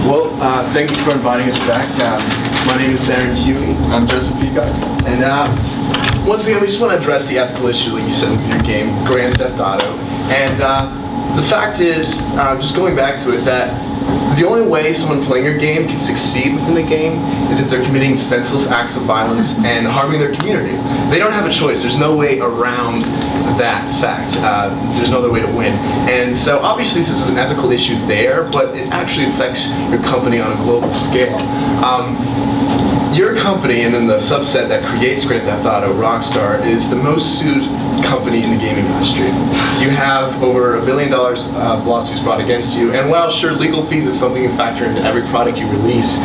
Well, thank you for inviting us back. My name is Aaron Huey. I'm Joseph Peacock. And once again, we just want to address the ethical issue, like you said, with your game, Grand Theft Auto. And the fact is, just going back to it, that the only way someone playing your game can succeed within the game is if they're committing senseless acts of violence and harming their community. They don't have a choice. There's no way around that fact. There's no other way to win. And so obviously this is an ethical issue there, but it actually affects your company on a global scale. Your company, and then the subset that creates Grand Theft Auto, Rockstar, is the most sued company in the gaming industry. You have over $1 billion of lawsuits brought against you, and while sure legal fees is something you factor into every product you release,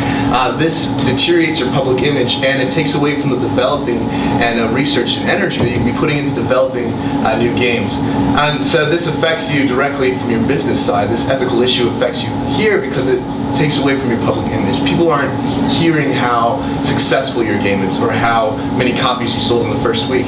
this deteriorates your public image, and it takes away from the developing and research and energy that you can be putting into developing new games. And so this affects you directly from your business side. This ethical issue affects you here because it takes away from your public image. People aren't hearing how successful your game is or how many copies you sold in the first week.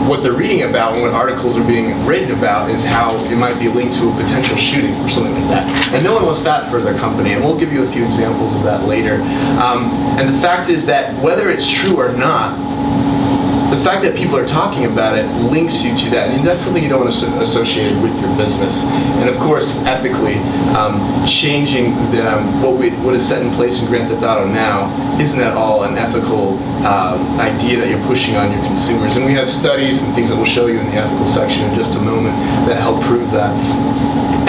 What they're reading about and what articles are being written about is how it might be linked to a potential shooting or something like that. And no one wants that for their company, and we'll give you a few examples of that later. And the fact is that whether it's true or not, the fact that people are talking about it links you to that, and that's something you don't want to associate with your business. And of course, ethically, changing what is set in place in Grand Theft Auto now isn't at all an ethical idea that you're pushing on your consumers. And we have studies and things that we'll show you in the ethical section in just a moment that help prove that.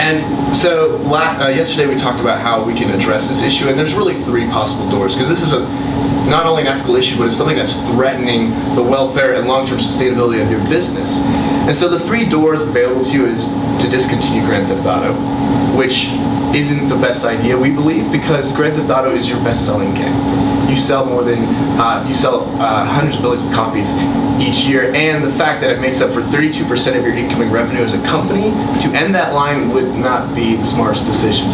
And so yesterday we talked about how we can address this issue, and there's really three possible doors, because this is not only an ethical issue, but it's something that's threatening the welfare and long-term sustainability of your business. And so the three doors available to you is to discontinue Grand Theft Auto, which isn't the best idea, we believe, because Grand Theft Auto is your best-selling game. You sell hundreds of millions of copies each year, and the fact that it makes up for 32% of your incoming revenue as a company, to end that line would not be the smartest decision.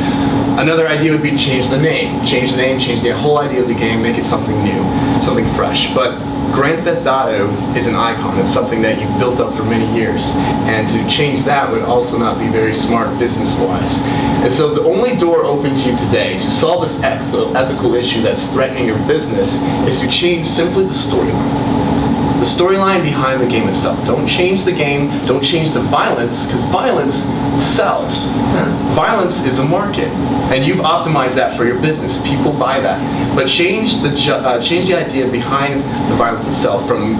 Another idea would be to change the name, change the whole idea of the game, make it something new, something fresh. But Grand Theft Auto is an icon. It's something that you've built up for many years, and to change that would also not be very smart business-wise. And so the only door open to you today to solve this ethical issue that's threatening your business is to change simply the storyline. The storyline behind the game itself. Don't change the game, don't change the violence, because violence sells. Violence is a market, and you've optimized that for your business. People buy that. But change the idea behind the violence itself from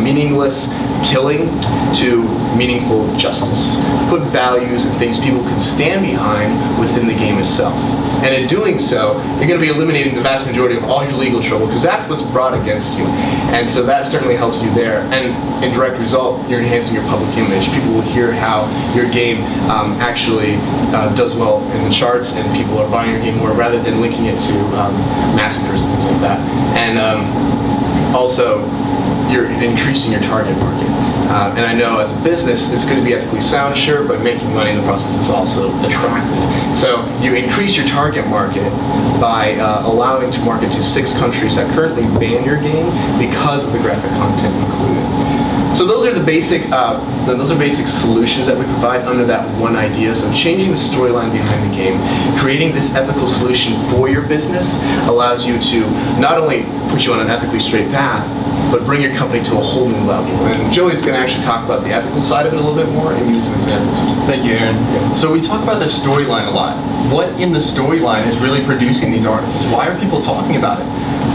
meaningless killing to meaningful justice. Put values and things people can stand behind within the game itself. And in doing so, you're going to be eliminating the vast majority of all your legal trouble, because that's what's brought against you. And so that certainly helps you there. And in direct result, you're enhancing your public image. People will hear how your game actually does well in the charts, and people are buying your game more, rather than linking it to massacres and things like that. And also, you're increasing your target market. And I know as a business, it's going to be ethically sound, sure, but making money in the process is also attractive. So you increase your target market by allowing to market to 6 countries that currently ban your game because of the graphic content included. So those are the basic solutions that we provide under that one idea. So changing the storyline behind the game, creating this ethical solution for your business allows you to not only put you on an ethically straight path, but bring your company to a whole new level. And Joey's going to actually talk about the ethical side of it a little bit more and use some examples. Thank you, Aaron. Yeah. So we talk about the storyline a lot. What in the storyline is really producing these articles? Why are people talking about it?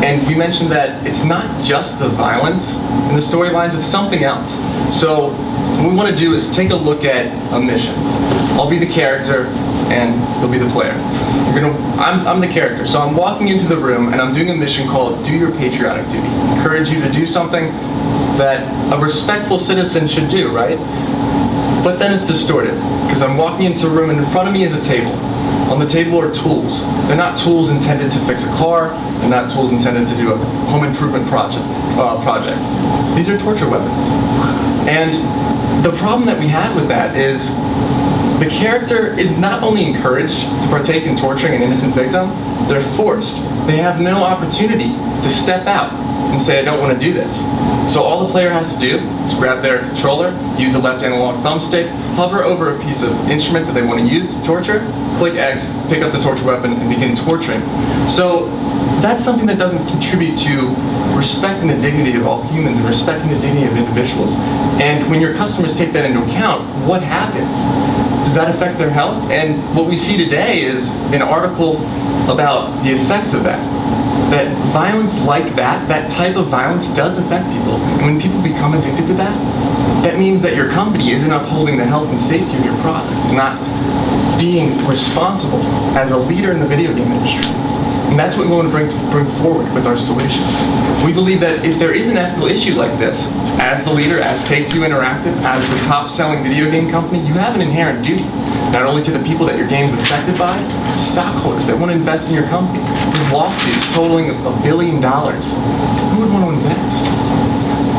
And we mentioned that it's not just the violence in the storylines, it's something else. So what we want to do is take a look at a mission. I'll be the character, and you'll be the player. I'm the character, so I'm walking into the room and I'm doing a mission called Do Your Patriotic Duty. Encourage you to do something that a respectful citizen should do, right? But then it's distorted, because I'm walking into a room and in front of me is a table. On the table are tools. They're not tools intended to fix a car, they're not tools intended to do a home improvement project. These are torture weapons. And the problem that we have with that is The character is not only encouraged to partake in torturing an innocent victim, they're forced. They have no opportunity to step out and say, I don't want to do this. So all the player has to do is grab their controller, use the left analog thumbstick, hover over a piece of instrument that they want to use to torture, click X, pick up the torture weapon, and begin torturing. So that's something that doesn't contribute to respecting the dignity of all humans and respecting the dignity of individuals. And when your customers take that into account, what happens? Does that affect their health? And what we see today is an article about the effects of that. That violence like that type of violence does affect people. And when people become addicted to that, that means that your company isn't upholding the health and safety of your product, not being responsible as a leader in the video game industry. And that's what we want to bring forward with our solution. We believe that if there is an ethical issue like this, as the leader, as Take-Two Interactive, as the top-selling video game company, you have an inherent duty, not only to the people that your game is affected by, but stockholders that want to invest in your company. With lawsuits totaling $1 billion, who would want to invest?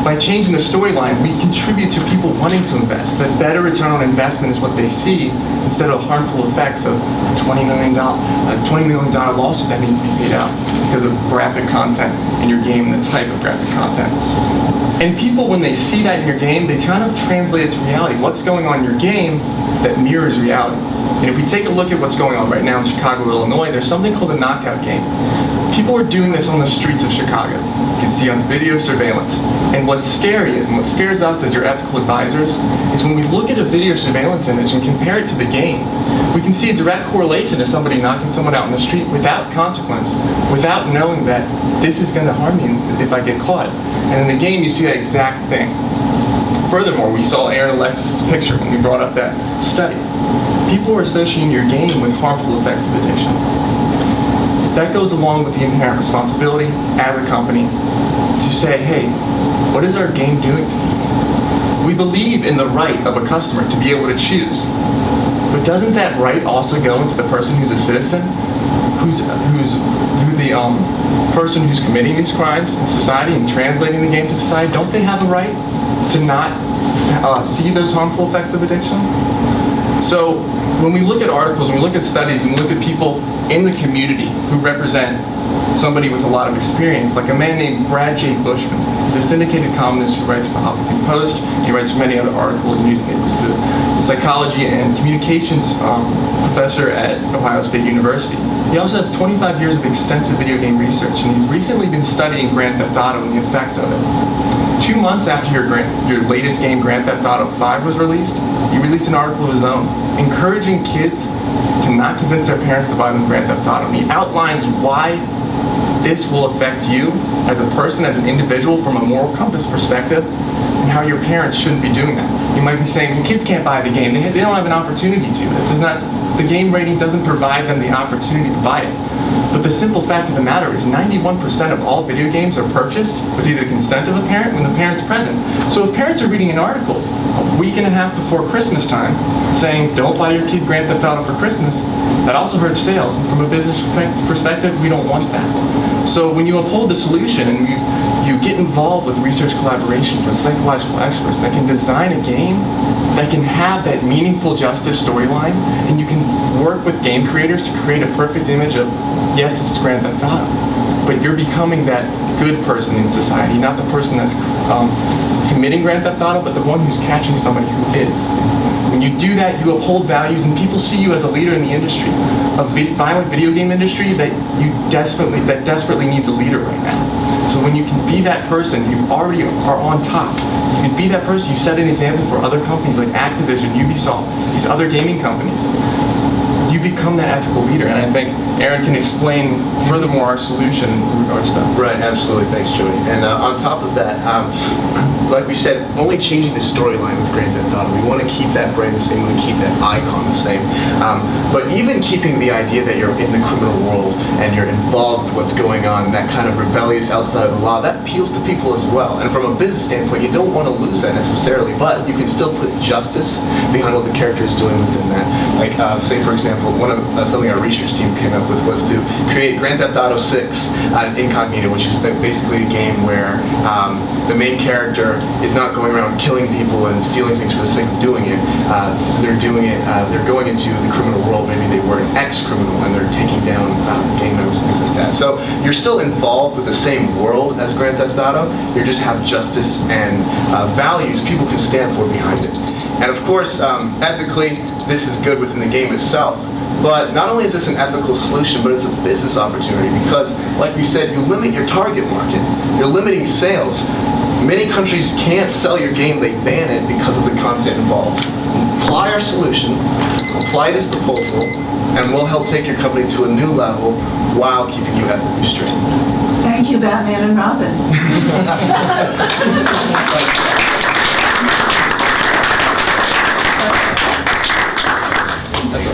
By changing the storyline, we contribute to people wanting to invest. That better return on investment is what they see, instead of harmful effects of a $20 million lawsuit that needs to be paid out because of graphic content in your game and the type of graphic content. And people, when they see that in your game, they kind of translate it to reality. What's going on in your game that mirrors reality? And if we take a look at what's going on right now in Chicago, Illinois, there's something called the knockout game. People are doing this on the streets of Chicago. You can see on video surveillance. And what's scary is, and what scares us as your ethical advisors, is when we look at a video surveillance image and compare it to the game, we can see a direct correlation to somebody knocking someone out in the street without consequence, without knowing that this is going to harm me if I get caught. And in the game, you see that exact thing. Furthermore, we saw Aaron Alexis' picture when we brought up that study. People are associating your game with harmful effects of addiction. That goes along with the inherent responsibility as a company to say, hey, what is our game doing to you? We believe in the right of a customer to be able to choose. But doesn't that right also go into the person who's a citizen, who's the person who's committing these crimes in society and translating the game to society? Don't they have a right to not see those harmful effects of addiction? So when we look at articles, when we look at studies, and we look at people in the community who represent somebody with a lot of experience, like a man named Brad J. Bushman. He's a syndicated columnist who writes for the Huffington Post. He writes for many other articles and newspapers. He's a psychology and communications professor at Ohio State University. He also has 25 years of extensive video game research, and he's recently been studying Grand Theft Auto and the effects of it. 2 months after your latest game, Grand Theft Auto 5, was released, he released an article of his own, encouraging kids to not convince their parents to buy them Grand Theft Auto. And he outlines why this will affect you as a person, as an individual, from a moral compass perspective, and how your parents shouldn't be doing that. You might be saying, well, kids can't buy the game. They don't have an opportunity to. The game rating doesn't provide them the opportunity to buy it. But the simple fact of the matter is 91% of all video games are purchased with either the consent of a parent when the parent's present. So if parents are reading an article a week and a half before Christmas time saying, don't buy your kid Grand Theft Auto for Christmas, that also hurts sales. And from a business perspective, we don't want that. So when you uphold the solution and you get involved with research collaboration with psychological experts that can design a game that can have that meaningful justice storyline, and you can work with game creators to create a perfect image of, yes, this is Grand Theft Auto, but you're becoming that good person in society, not the person that's committing Grand Theft Auto, but the one who's catching somebody who is. When you do that, you uphold values, and people see you as a leader in the industry, a violent video game industry that desperately needs a leader right now. So when you can be that person, you already are on top. You can be that person. You set an example for other companies like Activision, Ubisoft, these other gaming companies. You become that ethical leader, and I think Aaron can explain furthermore our solution in regards to that. Right, absolutely. Thanks, Joey. And on top of that, like we said, only changing the storyline with Grand Theft Auto. We want to keep that brand the same. We want to keep that icon the same. But even keeping the idea that you're in the criminal world and you're involved with what's going on, that kind of rebellious outside of the law, that appeals to people as well. And from a business standpoint, you don't want to lose that necessarily, but you can still put justice behind what the character is doing within that. Like, say for example, something our research team came up with was to create Grand Theft Auto 6 Incognito, which is basically a game where the main character is not going around killing people and stealing things for the sake of doing it. They're going into the criminal world. Maybe they were an ex-criminal and they're taking down gang members and things like that. So you're still involved with the same world as Grand Theft Auto. You just have justice and values people can stand for behind it. And of course, ethically, this is good within the game itself. But not only is this an ethical solution, but it's a business opportunity because, like we said, you limit your target market. You're limiting sales. Many countries can't sell your game, they ban it because of the content involved. Apply our solution, apply this proposal, and we'll help take your company to a new level while keeping you ethically straight. Thank you, Batman and Robin. That's all.